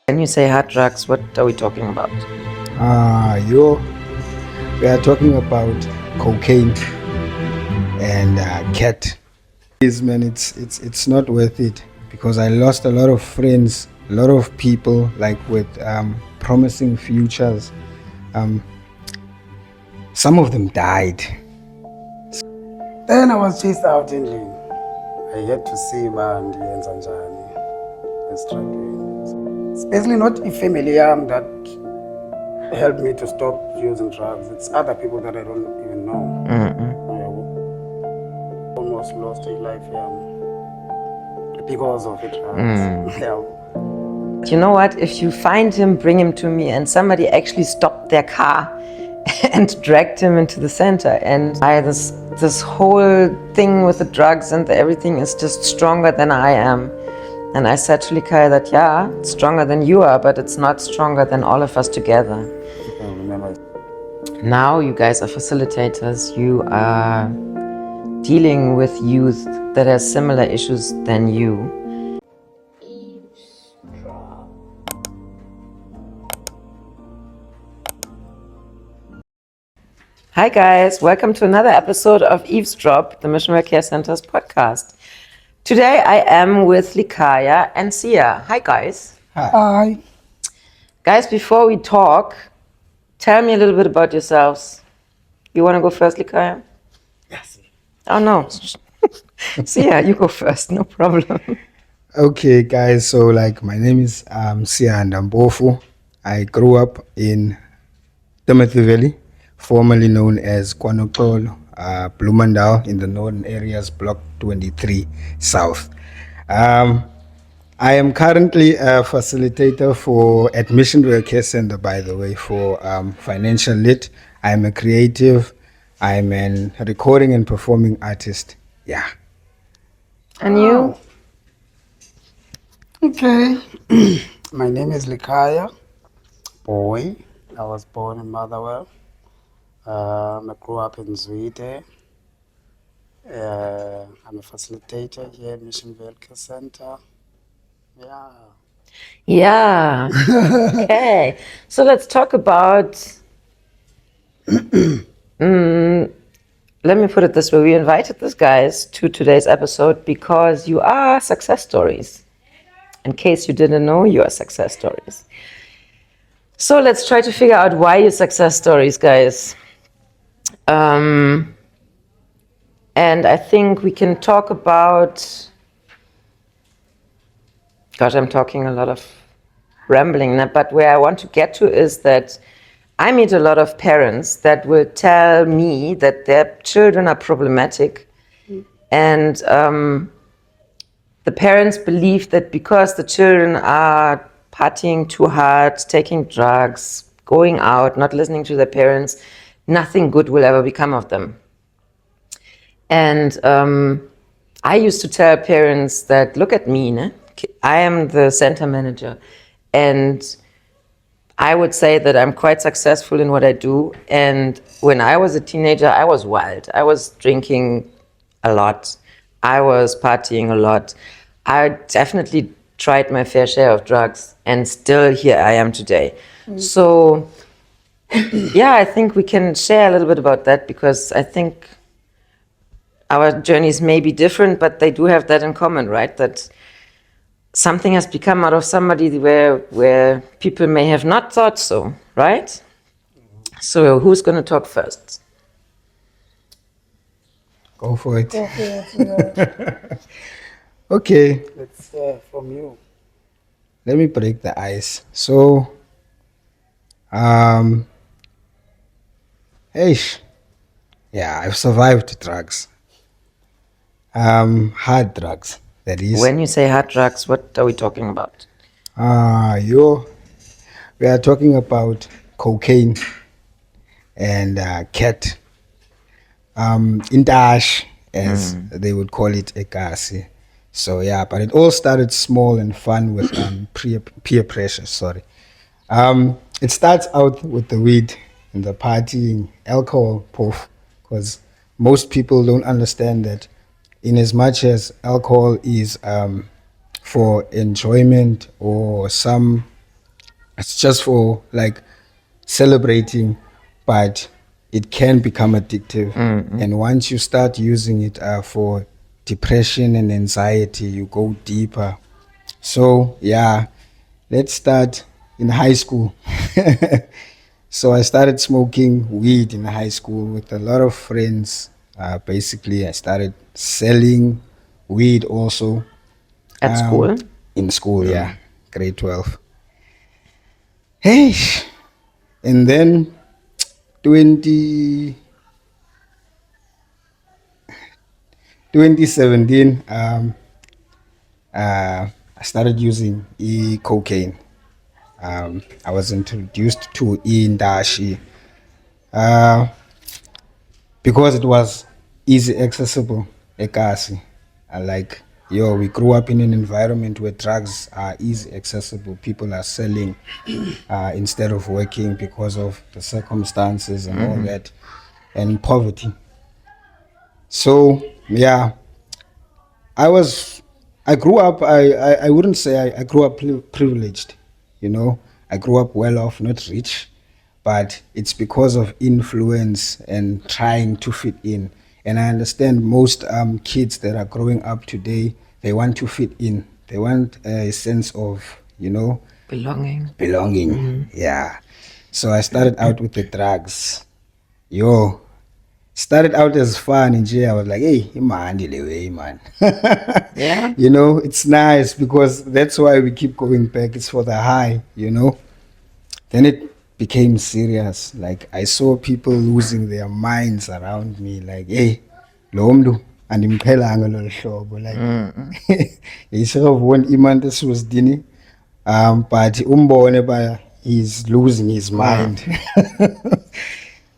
When you say hard drugs, what are we talking about? We are talking about cocaine and cat. Man, it's not worth it because I lost a lot of friends, a lot of people like with promising futures. Some of them died. Then I was chased out in June. I had to see Bandi and Zanjani struggling. It's basically not a family that helped me to stop using drugs. It's other people that I don't even know. I almost lost a life because of it. You know what? If you find him, bring him to me. And somebody actually stopped their car and dragged him into the center. And this whole thing with the drugs and everything is just stronger than I am. And I said to Likai that, yeah, it's stronger than you are, but it's not stronger than all of us together. Now you guys are facilitators. You are dealing with youth that has similar issues than you. Eavesdrop. Hi guys, welcome to another episode of Eavesdrop, the Mission Care Center's podcast. Today I am with Likaya and Sia. Hi guys. Hi. Guys, before we talk, tell me a little bit about yourselves. You want to go first, Likaya? Yes. Oh no. Sia, you go first, no problem. Okay, guys. So my name is Sia Ndambofu. I grew up in Timothy Valley, formerly known as Kwanokolo, Bloemendal in the northern areas, Block 23 South. I am currently a facilitator for Admission to a Care Center, by the way, for financial lit. I'm a creative. I'm a recording and performing artist. Yeah. And you? Okay. My name is Likaya. Boy. I was born in Motherwell. I grew up in Zwede. I'm a facilitator here at Mission Care Center. Yeah. Yeah. Okay. So let's talk about. Let me put it this way. We invited these guys to today's episode because you are success stories. In case you didn't know, you are success stories. So let's try to figure out why you're success stories, guys. And I think we can talk about. Gosh, I'm talking a lot of rambling, but where I want to get to is that I meet a lot of parents that will tell me that their children are problematic. And the parents believe that because the children are partying too hard, taking drugs, going out, not listening to their parents, nothing good will ever become of them. And I used to tell parents that, look at me, ne? I am the center manager. And I would say that I'm quite successful in what I do. And when I was a teenager, I was wild. I was drinking a lot. I was partying a lot. I definitely tried my fair share of drugs. And still here I am today. So, yeah, I think we can share a little bit about that because I think our journeys may be different, but they do have that in common, right? That something has become out of somebody where people may have not thought so, right? So who's going to talk first? Go for it. Yeah. Okay. Let's hear from you. Let me break the ice. So, yeah, I've survived drugs. Hard drugs, that is. When you say hard drugs, what are we talking about? We are talking about cocaine and cat. Intash, as they would call it, ekasi. So yeah, but it all started small and fun with peer pressure. Sorry. It starts out with the weed and the partying, alcohol, poof, because most people don't understand that in as much as alcohol is for enjoyment or some It's just for like celebrating, but it can become addictive. And once you start using it for depression and anxiety, you go deeper. So yeah, let's start in high school. So I started smoking weed in high school with a lot of friends. Basically, I started selling weed also At school? in school. Yeah, grade 12. Hey, and then 20, 2017, I started using cocaine. I was introduced to indashi because it was easy accessible. Ekasi, like we grew up in an environment where drugs are easy accessible. People are selling instead of working because of the circumstances and all that, and poverty. So yeah, I was, I grew up, I wouldn't say I grew up privileged, you know. I grew up well off, not rich, but it's because of influence and trying to fit in. And I understand most kids that are growing up today, they want to fit in. They want a sense of, Belonging. belonging. Yeah. So I started out with the drugs. Yo, started out as fun in jail. I was like, hey, man, way, man. Yeah. It's nice because that's why we keep going back. It's for the high. Then it became serious. Like I saw people losing their minds around me. Like, hey, lo mntu andimqhelanga lolu hlobo. Like, he should have won iman dini. But umbone ba he's losing his mind.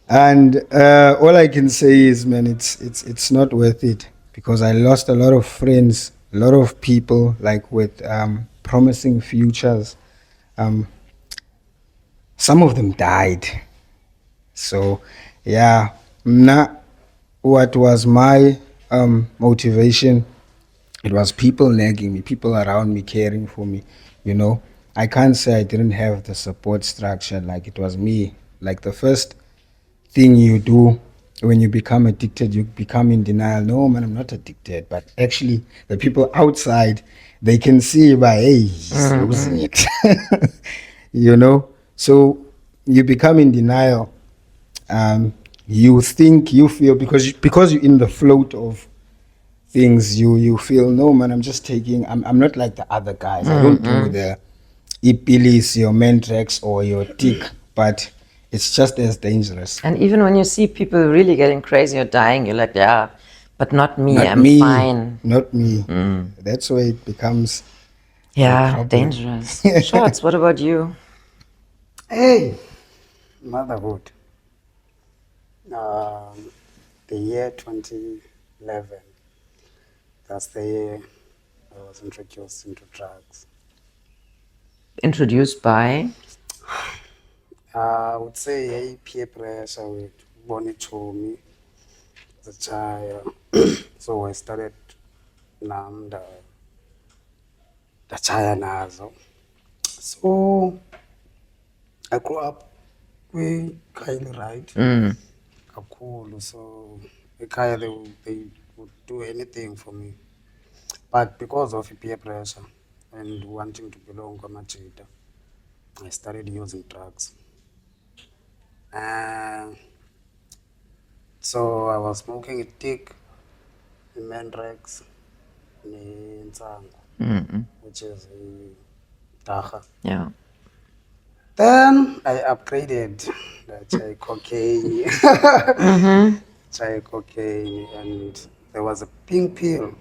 And all I can say is, man, it's not worth it because I lost a lot of friends, a lot of people like with promising futures. Some of them died. So yeah, what was my motivation? It was people nagging me, people around me caring for me. I can't say I didn't have the support structure. Like it was me. Like the first thing you do when you become addicted, you become in denial. No, man, I'm not addicted. But actually, the people outside, they can see by, hey, he's losing it. So you become in denial. You think, you feel, because you're in the float of things, you feel, no, man, I'm not like the other guys. I don't do the Ipilis, your Mentrax, or your tick, but it's just as dangerous. And even when you see people really getting crazy or dying, you're like, yeah, but not me. Not I'm me, fine. not me. That's why it becomes a Yeah, problem. dangerous. Shots, what about you? Hey, motherhood. The year 2011, that's the year I was introduced into drugs. Introduced by? I would say peer pressure with Bonnie Chomi, the child. So I started nam the child nazo. So I grew up with kind right. Kakhulu. So ekhaya they would do anything for me. But because of peer pressure and wanting to belong to Machida, I started using drugs. So I was smoking a tick, a Mendrax, and Nsango, which is a Taha. Yeah. Then I upgraded the chai cocaine. Chai cocaine, and there was a pink pill.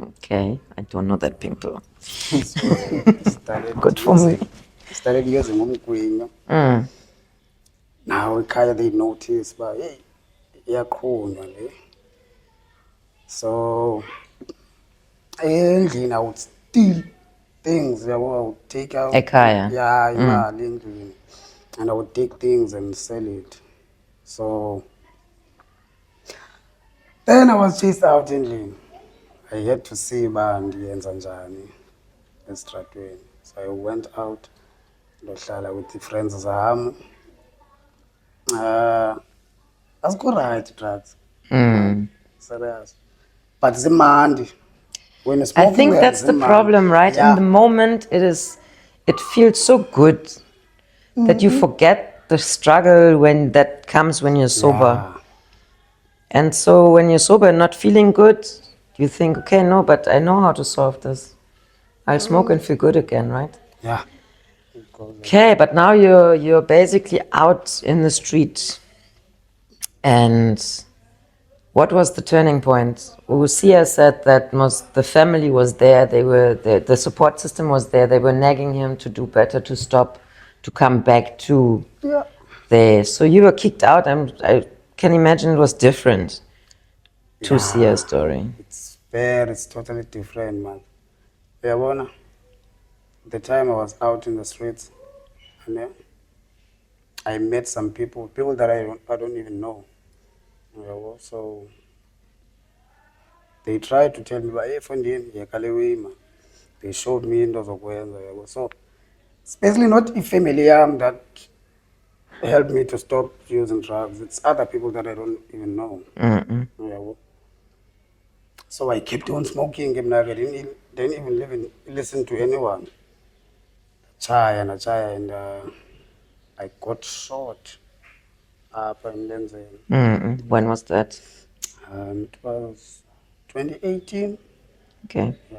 Okay, I don't know that pimple. So started Good for me. Started using umgwinyo. Now they notice, but hey, iyakhulunywa le. So endlini I would steal things. I would take out. Ekhaya. Yeah, imali endlini, and I would take things and sell it. So then I was chased out endlini. I had to see uba ndiyenza njani esitratweni. So I went out, ndohlala with the friends zam. Azikho right drugs. Serious. But zimandi. When you're I smoking think them, that's the zimandi. problem, right? In the Yeah. moment, it feels so good that you forget the struggle when that comes when you're sober. Yeah. And so when you're sober and not feeling good, you think, okay, no, but I know how to solve this. I'll smoke and feel good again, right? Yeah. It goes like Okay, but now you're basically out in the street. And what was the turning point? Usia said that the family was there. The support system was there. They were nagging him to do better, to stop, to come back to Yeah. there. So you were kicked out. I can imagine it was different to Sia's story. It's totally different, man. Uyabona, the time I was out in the streets, and I met some people that I don't even know. Uyabo, so they tried to tell me, hey, Fondini, man. They showed me into zokwenza, uyabo. So it's basically not a family that helped me to stop using drugs. It's other people that I don't even know. Uyabo. So I kept on smoking. I didn't even listen to anyone. Chaya, and I got shot up in Lenzen. When was that? It was 2018. Okay. Yeah.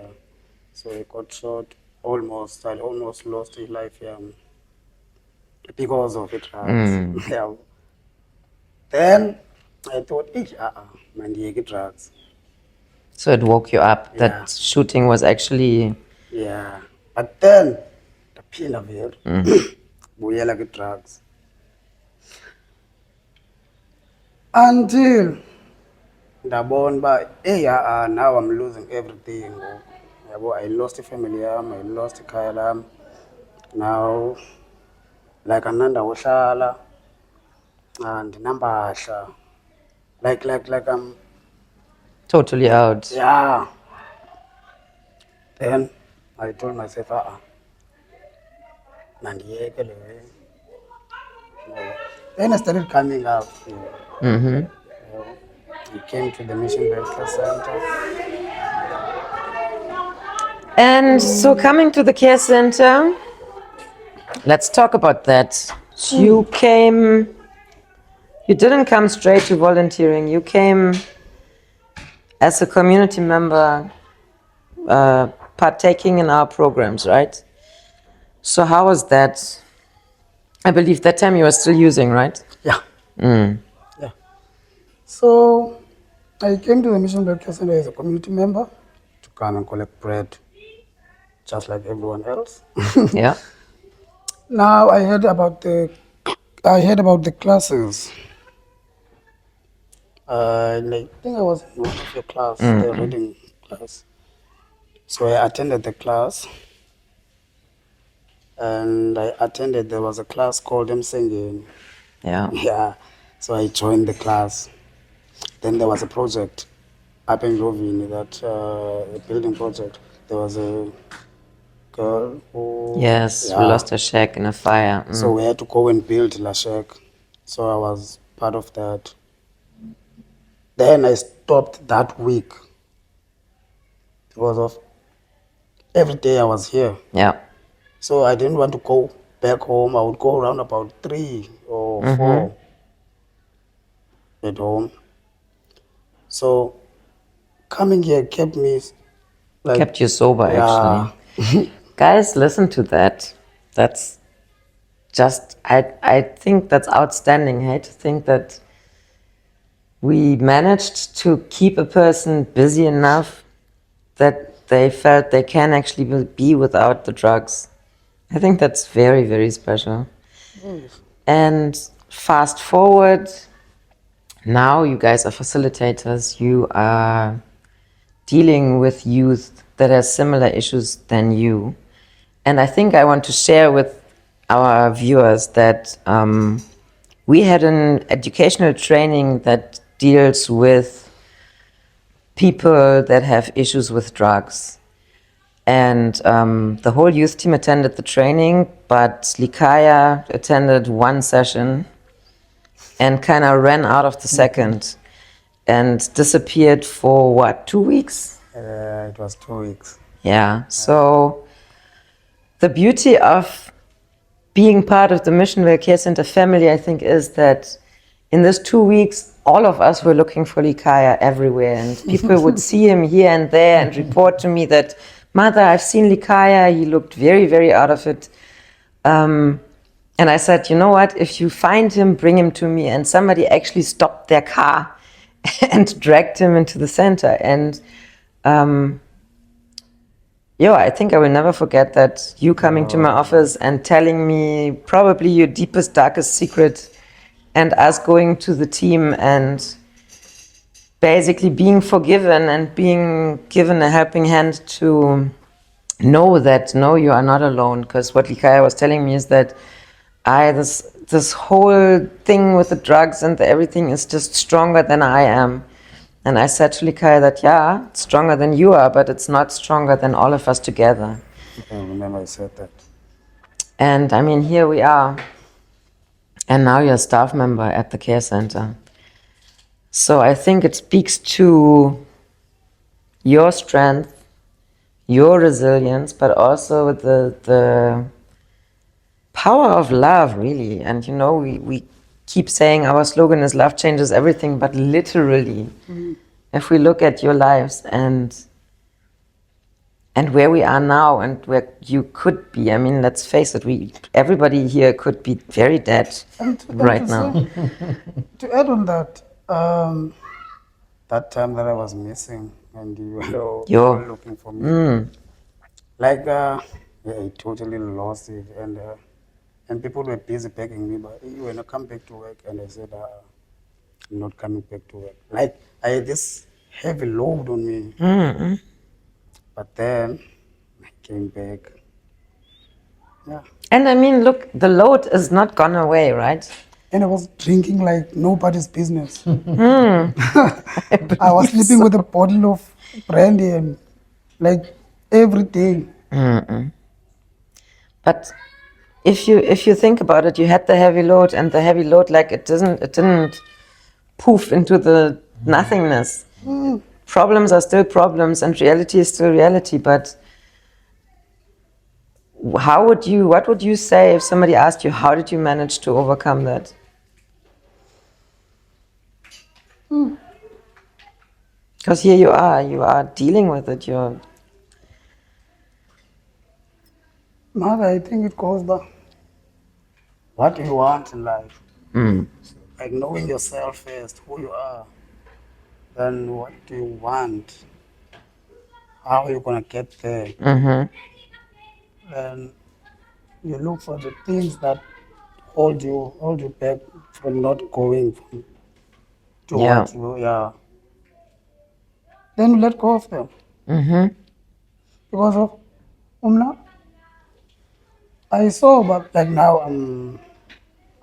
So I got shot almost. I almost lost a life because of it. Yeah. Then I thought, man, you get drugs. So it woke you up. Yeah. That shooting was actually. Yeah. But then the pain of it, we get drugs. Until ndabona uba now I'm losing everything ngoku. Yabo, I lost ifamily yam, I lost ikhaya lam. Now like anandawo ohlala, andinambahla. Like I'm Totally out. yeah. Then I told myself, mandiyeke le. Then I started coming out. I came to the Mission Medical Center. And so coming to the care center, let's talk about that. You didn't come straight to volunteering. You came as a community member partaking in our programs, right? So how was that? I believe that time you were still using, right? Yeah. Yeah. So I came to the Mission Medical Center as a community member to come and collect bread, just like everyone else. Yeah. Now I heard about the classes. And I think I was in one of your class, the reading class. So I attended the class, and there was a class called Msengeni. Yeah. Yeah. So I joined the class. Then there was a project up in Rovini, a building project. There was a girl who Yes, we lost a shack in a fire. So we had to go and build La Shack. So I was part of that. Then I stopped that week because of every day I was here. Yeah. So I didn't want to go back home. I would go around about 3 or 4 at home. So coming here kept me Kept you sober, yeah. actually. Guys, listen to that. That's just, I think that's outstanding. Hey, to think that we managed to keep a person busy enough that they felt they can actually be without the drugs. I think that's very, very special. And fast forward, now you guys are facilitators. You are dealing with youth that has similar issues than you. And I think I want to share with our viewers that we had an educational training that deals with people that have issues with drugs. And the whole youth team attended the training, but Likaya attended one session and kind of ran out of the second and disappeared for what, 2 weeks? It was 2 weeks. Yeah. So the beauty of being part of the Missionville Care Center family, I think, is that in this 2 weeks, all of us were looking for Likaya everywhere, and people would see him here and there and report to me that, Mother, I've seen Likaya. He looked very, very out of it. And I said, you know what? If you find him, bring him to me. And somebody actually stopped their car and dragged him into the center. And I think I will never forget that, you coming to my office and telling me probably your deepest, darkest secret, and us going to the team and basically being forgiven and being given a helping hand to know that, no, you are not alone. Because what Likaya was telling me is that this whole thing with the drugs and everything is just stronger than I am. And I said to Likaya that, yeah, it's stronger than you are, but it's not stronger than all of us together. I remember I said that. And I mean, here we are. And now you're a staff member at the care center. So I think it speaks to your strength, your resilience, but also the power of love, really. And we keep saying our slogan is love changes everything, but literally, if we look at your lives and where we are now and where you could be, I mean, let's face it, everybody here could be very dead right now. To add on that, that time that I was missing and you were all looking for me, I totally lost it, and people were busy begging me, but you when I come back to work, and I said, I'm not coming back to work. Like, I had this heavy load on me. But then I came back. Yeah. And I mean, look, the load is not gone away, right? And I was drinking like nobody's business. I was sleeping with a bottle of brandy and like everything. But if you think about it, you had the heavy load, and the heavy load, like, it didn't poof into the nothingness. Problems are still problems, and reality is still reality. But what would you say if somebody asked you, how did you manage to overcome that? Because here you are dealing with it. Mother, I think it goes back. What do you want in life? Like knowing yourself first, who you are. Then what do you want? How are you gonna get there? Then you look for the things that hold you back from not going to what you Then you let go of them. Because of I sober, like now I'm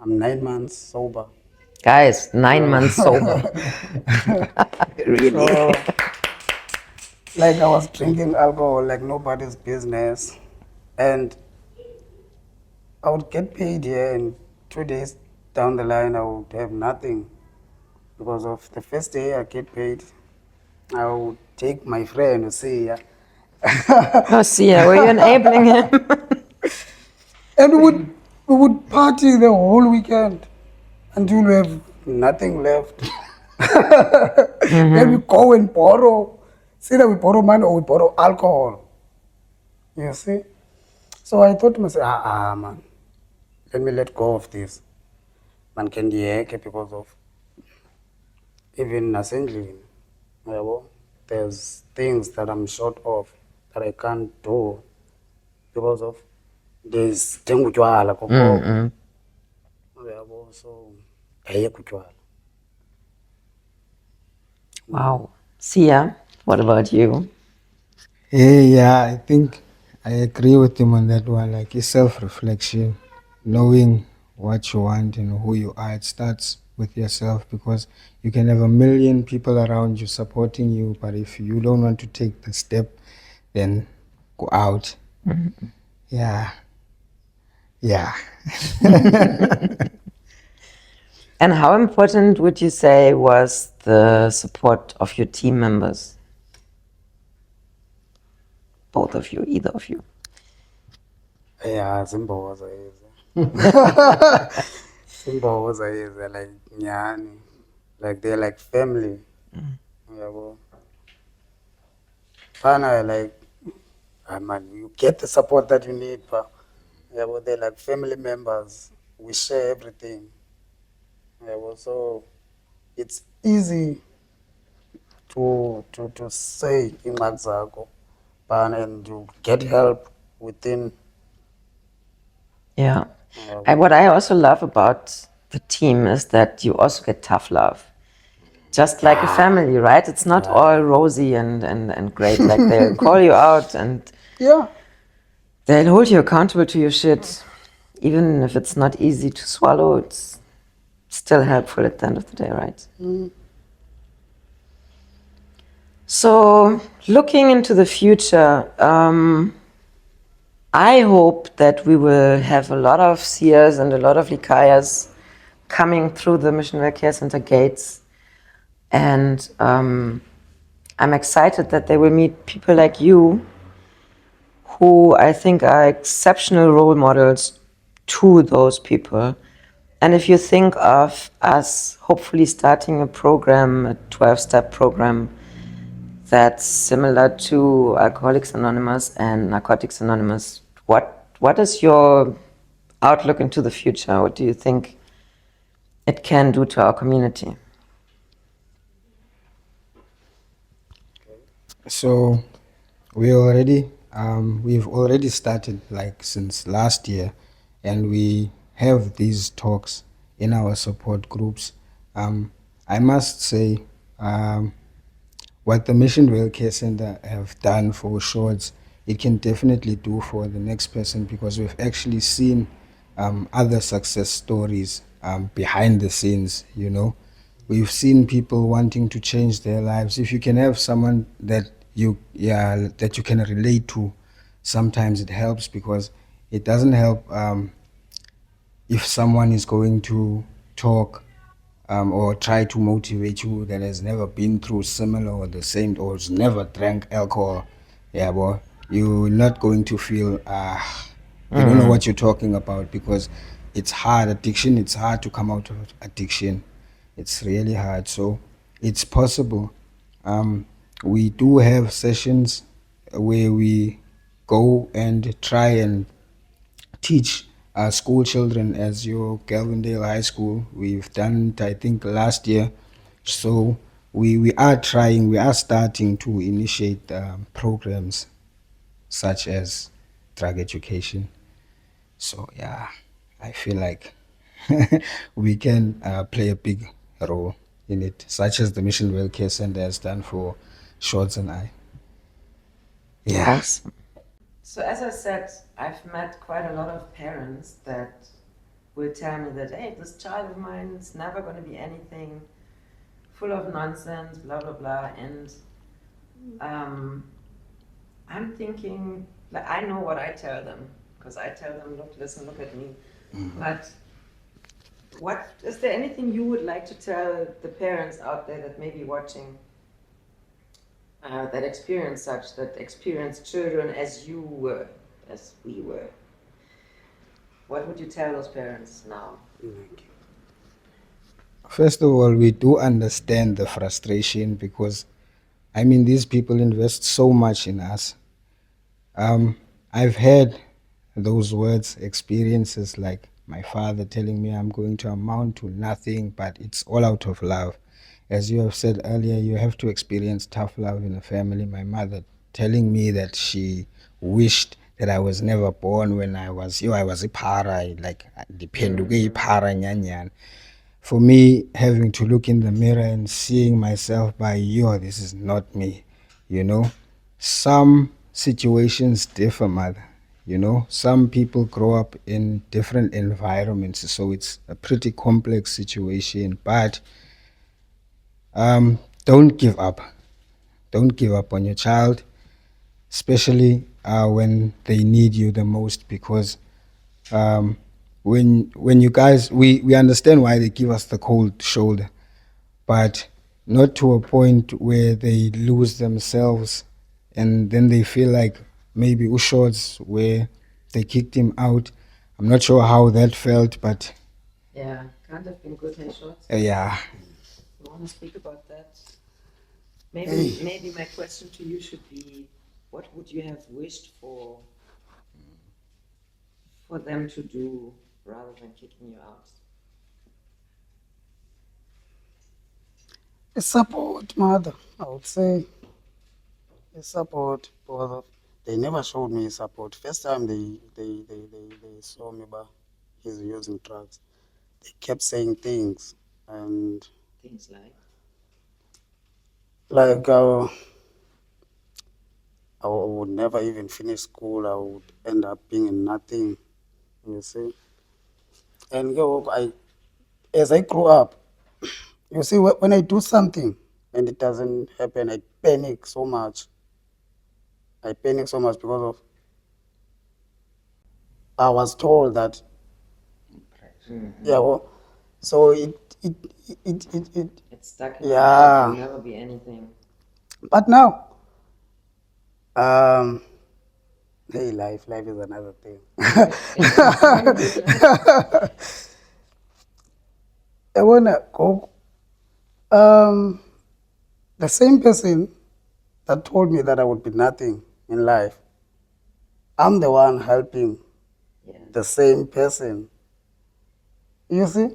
9 months sober. Guys, 9 months sober. Really? So, like I was drinking alcohol like nobody's business, and I would get paid here, and 2 days down the line I would have nothing. Because of the first day I get paid, I would take my friend to see ya. Were you enabling him? And we would party the whole weekend until we have nothing left. Then we go and borrow. See that we borrow money or we borrow alcohol. You see? So I thought to myself, man, let me let go of this. Man can because of even assembly. There's things that I'm short of that I can't do because of this thing with so Wow. Sia, what about you? Yeah, I think I agree with him on that one. Like, it's self-reflection, knowing what you want and who you are. It starts with yourself, because you can have a million people around you supporting you, but if you don't want to take the step, then go out. Yeah. And how important would you say was the support of your team members? Both of you, either of you. Yeah, zimboza hizo. Zimboza hizo, like nyani. Like they're like family. Yabo. Pana, like, man, you get the support that you need, pa. Yabo, they're like family members. We share everything. Yabo, so it's easy to say ingxaki zakho, and you get help within. Yeah. And what I also love about the team is that you also get tough love. Just like a family, right? It's not all rosy and great. Like they'll call you out and Yeah. they'll hold you accountable to your shit. Even if it's not easy to swallow, it's still helpful at the end of the day, right? So, looking into the future, I hope that we will have a lot of seers and a lot of likayas coming through the Mission Well Care Center gates. And I'm excited that they will meet people like you, who I think are exceptional role models to those people. And if you think of us hopefully starting a program, a 12-step program, that's similar to Alcoholics Anonymous and Narcotics Anonymous, what is your outlook into the future? What do you think it can do to our community? So we've already started like since last year, and we have these talks in our support groups. I must say, what the Mission Well Care Center have done for Shorts, it can definitely do for the next person, because we've actually seen other success stories behind the scenes, you know. We've seen people wanting to change their lives. If you can have someone that you can relate to, sometimes it helps, because it doesn't help if someone is going to talk or try to motivate you that has never been through similar or the same, or has never drank alcohol. Yeah, boy, you're not going to feel you don't know what you're talking about, because it's hard. Addiction, it's hard to come out of addiction. It's really hard. So it's possible. We do have sessions where we go and try and teach school children, as your Galvindale High School. We've done it, I think, last year. So we are starting to initiate programs such as drug education. So yeah, I feel like we can play a big role in it, such as the Mission Well Care Center has done for Shorts and I. Yeah. Awesome. So as I said, I've met quite a lot of parents that will tell me that, hey, this child of mine is never going to be anything, full of nonsense, blah, blah, blah. And I'm thinking, like, I know what I tell them, because I tell them, look, listen, look at me. But is there anything you would like to tell the parents out there that may be watching, that experience children as you were, as we were? What would you tell those parents now? First of all, we do understand the frustration, because I mean, these people invest so much in us. I've had those words, experiences, like my father telling me I'm going to amount to nothing, but it's all out of love. As you have said earlier, you have to experience tough love in a family. My mother telling me that she wished that I was never born when I was a para, like diphenduke para nyanyan. For me, having to look in the mirror and seeing myself by, this is not me, you know. Some situations differ, mother. You know, some people grow up in different environments, so it's a pretty complex situation. But don't give up. Don't give up on your child, especially when they need you the most, because when you guys, we understand why they give us the cold shoulder, but not to a point where they lose themselves and then they feel like maybe Ushots where they kicked him out. I'm not sure how that felt, but Yeah, can't have been good, hey, Shots. yeah. You want to speak about that? Hey. Maybe my question to you should be, what would you have wished for them to do rather than kicking you out? A support, mother, I would say. A support, because they never showed me support. First time they saw me, but he's using drugs. They kept saying things, and Things like I would never even finish school. I would end up being in nothing, you see. And as I grew up, you see, when I do something and it doesn't happen, I panic so much. I panic so much because of I was told that, yeah, well, so it's stuck in your head, yeah. you'll never be anything. But now, um, hey, life is another thing. I wanna go. Um, the same person that told me that I would be nothing in life, I'm the one helping Yeah. the same person. You see?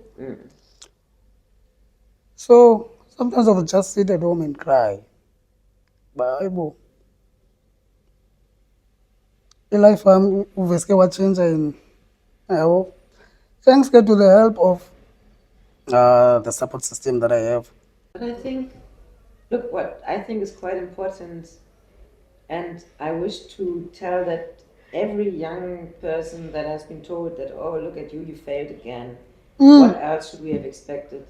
So sometimes I will just sit at home and cry. But life uveske wachinja in yabo. Thanks to the help of the support system that I have. But I think, look, what I think is quite important, and I wish to tell that every young person that has been told that, oh, look at you, you failed again. What else should we have expected?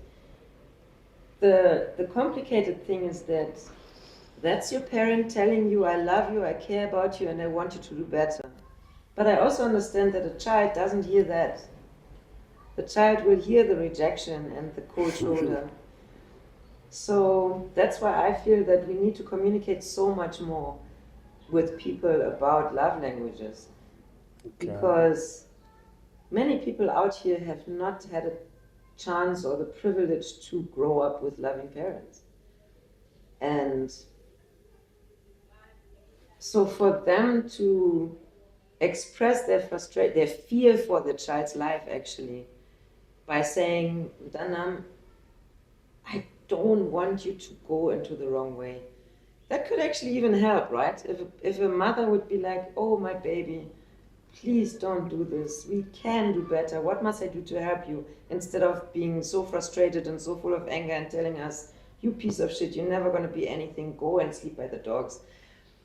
The complicated thing is that that's your parent telling you, I love you, I care about you, and I want you to do better. But I also understand that a child doesn't hear that. The child will hear the rejection and the cold shoulder. So that's why I feel that we need to communicate so much more with people about love languages. Because many people out here have not had a chance or the privilege to grow up with loving parents. And so for them to express their frustration, their fear for the child's life actually, by saying, Danam, I don't want you to go into the wrong way. That could actually even help, right? If a mother would be like, oh, my baby, please don't do this. We can do better. What must I do to help you? Instead of being so frustrated and so full of anger and telling us, you piece of shit, you're never going to be anything. Go and sleep by the dogs.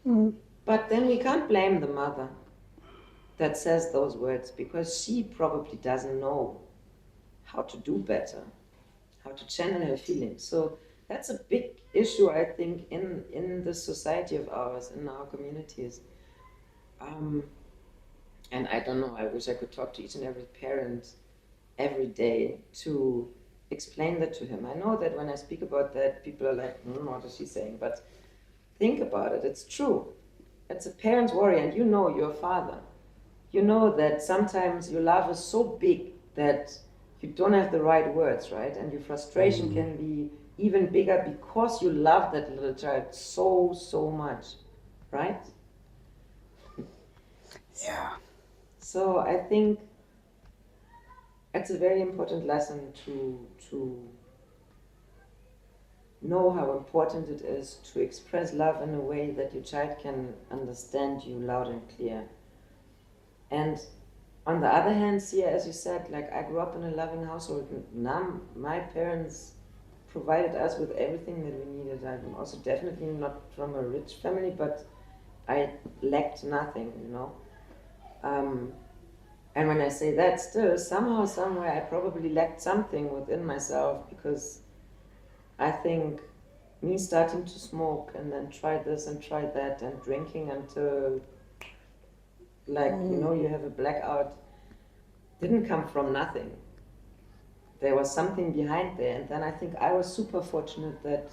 But then we can't blame the mother that says those words, because she probably doesn't know how to do better, how to channel her feelings. So that's a big issue, I think, in the society of ours, in our communities. And I don't know, I wish I could talk to each and every parent every day to explain that to him. I know that when I speak about that, people are like, what is she saying? But think about it, it's true. It's a parent's worry, and you know your father. You know that sometimes your love is so big that you don't have the right words, right? And your frustration can be even bigger because you love that little child so, so much, right? Yeah. So I think it's a very important lesson to know how important it is to express love in a way that your child can understand you loud and clear. And on the other hand, Sia, as you said, like I grew up in a loving household. My parents provided us with everything that we needed. I'm also definitely not from a rich family, but I lacked nothing, you know. And when I say that, still, somehow, somewhere, I probably lacked something within myself, because I think me starting to smoke and then try this and try that and drinking until Like, you know, you have a blackout, didn't come from nothing. There was something behind there. And then I think I was super fortunate that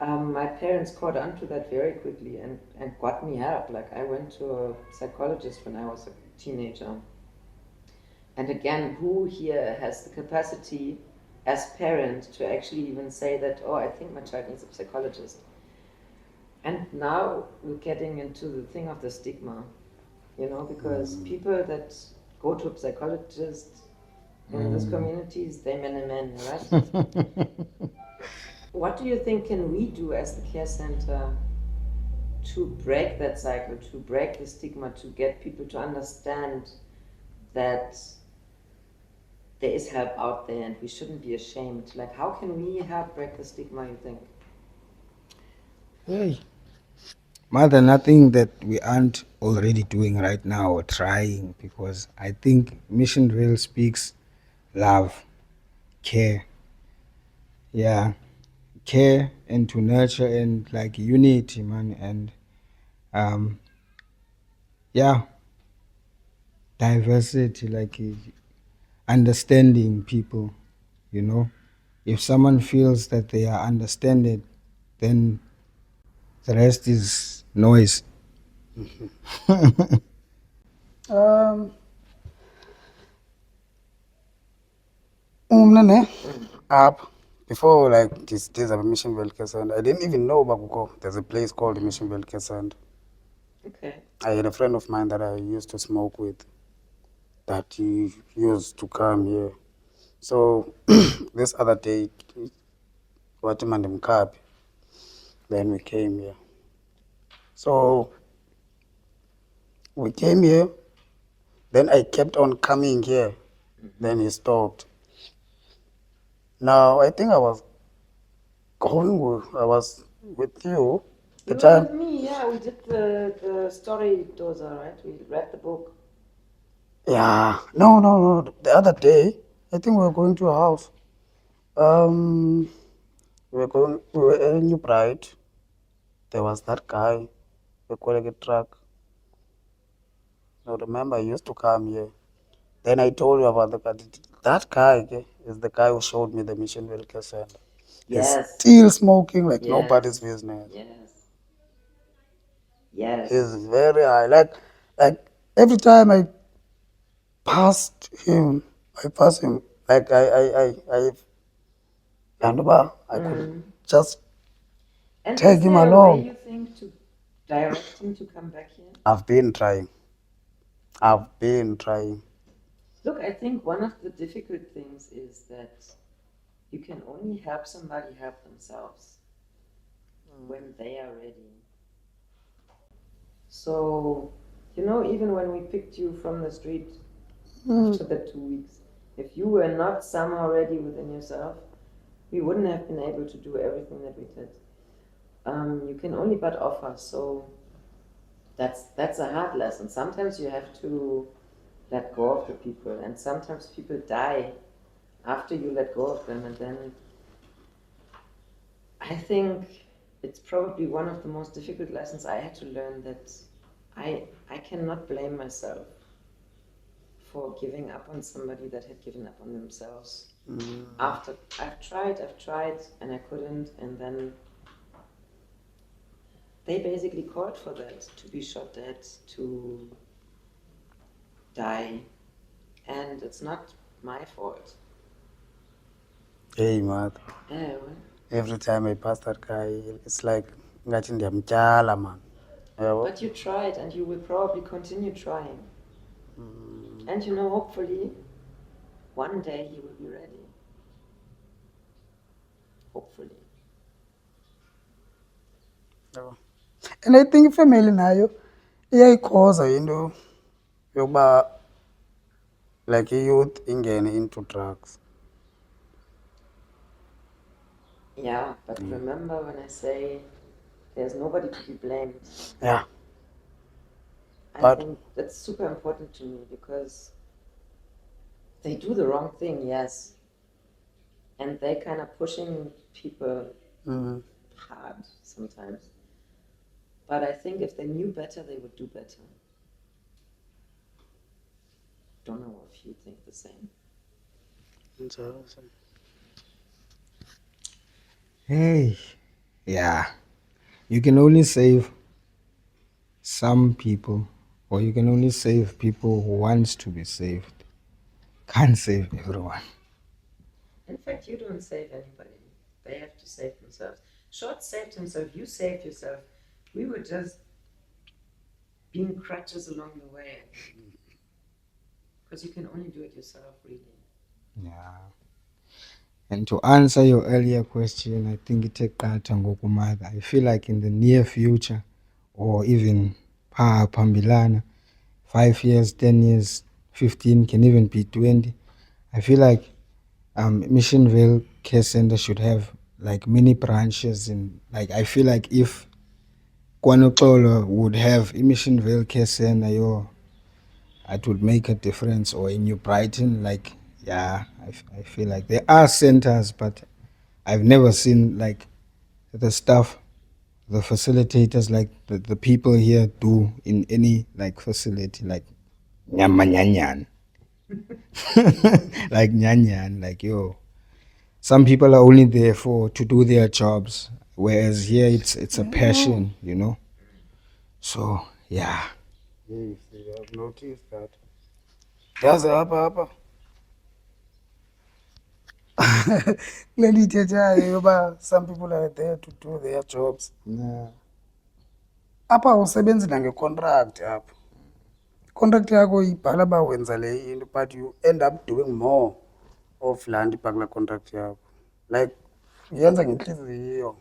my parents caught on to that very quickly and got me help. Like, I went to a psychologist when I was a teenager. And again, who here has the capacity as parent to actually even say that, oh, I think my child needs a psychologist? And now we're getting into the thing of the stigma, you know, because people that go to a psychologist in these communities, they men, right? What do you think can we do as the care center to break that cycle, to break the stigma, to get people to understand that there is help out there and we shouldn't be ashamed? Like, how can we help break the stigma, you think? Hey, mother, nothing that we aren't already doing right now or trying, because I think Mission Rail speaks love, care. Yeah, care and to nurture and like unity, man, and um, yeah, diversity, like understanding people, you know. If someone feels that they are understood, then the rest is noise. Um, Mna ne up before like this days of Mission Welcare Center. I didn't even know Bakuko. There's a place called Mission Welcare Center. Okay. I had a friend of mine that I used to smoke with that he used to come here. So this other day, Watimande Mkabi, then we came here. So we came here, then I kept on coming here. Then he stopped. Now I think I was I was with you the You were time. with me, yeah. We did the story dozer, right? We read the book. Yeah, no. The other day, I think we were going to a house. Um, we were in New Bride. There was that guy, we calling a truck. Now remember, he used to come here. Then I told you about the guy. That guy okay, is the guy who showed me the Mission Welcare Center. He's Yes. still smoking like Yes. nobody's business. Yes. Yes. He's very high. Like every time I passed him, I pass him. Like I could just And take is him there a way along. you think to direct him to come back here? I've been trying. I've been trying. Look, I think one of the difficult things is that you can only help somebody help themselves when they are ready. So, you know, even when we picked you from the street after the 2 weeks, if you were not somehow ready within yourself, we wouldn't have been able to do everything that we did. You can only but offer, so that's a hard lesson. Sometimes you have to let go of the people, and sometimes people die after you let go of them, and then I think it's probably one of the most difficult lessons I had to learn, that I cannot blame myself for giving up on somebody that had given up on themselves. After I've tried, and I couldn't, and then they basically called for that, to be shot dead, to die, and it's not my fault. Hey, man. Yeah, well, Every time I pass that guy, it's like ngathi ndiyamtyala, man. Yabo? but you tried, and you will probably continue trying. And you know, hopefully, one day he will be ready. Hopefully. Yabo. And I think ifamily nayo iyayikhoza into yokuba like youth ingene into drugs. Yeah, but remember when I say there's nobody to be blamed, Yeah. I But- think that's super important to me, because they do the wrong thing, yes. And they kind of pushing people hard sometimes. But I think if they knew better, they would do better. you think the same. Hey, yeah. You can only save some people, or you can only save people who wants to be saved. Can't save everyone. In fact, you don't save anybody. They have to save themselves. Short saved himself, you saved yourself. We were just being crutches along the way. Because you can only do it yourself, really. Yeah. And to answer your earlier question, I think it's ngokumada. I feel like in the near future, or even pambilana, 5 years, 10 years, 15, can even be 20. I feel like Missionville Care Center should have like many branches. In like, I feel like if KwaNoxolo would have a Missionville Care Center, it would make a difference. Or in New Brighton, like, yeah, I feel like there are centers, but I've never seen like the stuff the facilitators, like the people here do in any like facility, like nyamanyanyan. Like nyanyan, like some people are only there to do their jobs, whereas here it's a passion, So yeah. Yes, I've noticed that. Yazi apha leli ithethayo yoba some people are there to do their jobs. Yeah. Apha awusebenzi nangecontract apha. Contract yakho ibhala uba wenza le into, but you end up doing more of laa nto ibhakula contract yakho. Like uyenza ngentliziyo.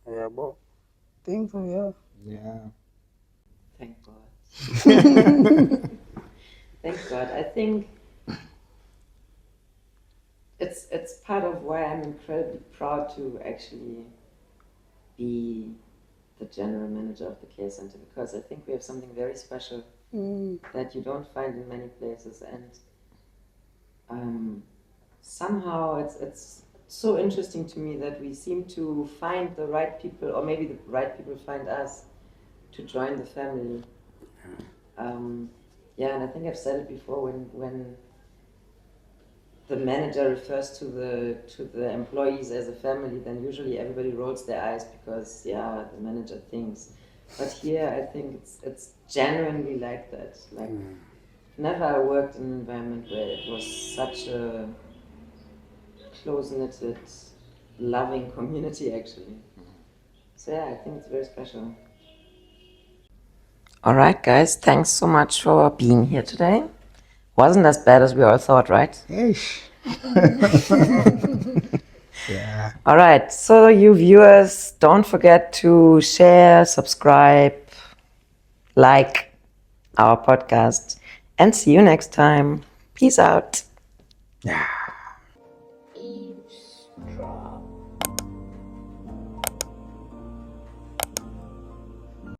Uyabo? Think so, yeah. Yeah. Thank God. Thank God. I think it's part of why I'm incredibly proud to actually be the general manager of the care center, because I think we have something very special that you don't find in many places, and somehow it's so interesting to me that we seem to find the right people, or maybe the right people find us to join the family. Yeah, and I think I've said it before, when the manager refers to the employees as a family, then usually everybody rolls their eyes because the manager thinks. But here I think it's genuinely like that. Like never worked in an environment where it was such a close-knitted, loving community actually. So I think it's very special. All right, guys, thanks so much for being here today. Wasn't as bad as we all thought, right? Ish. Yeah. All right, so you viewers, don't forget to share, subscribe, like our podcast, and see you next time. Peace out. Yeah.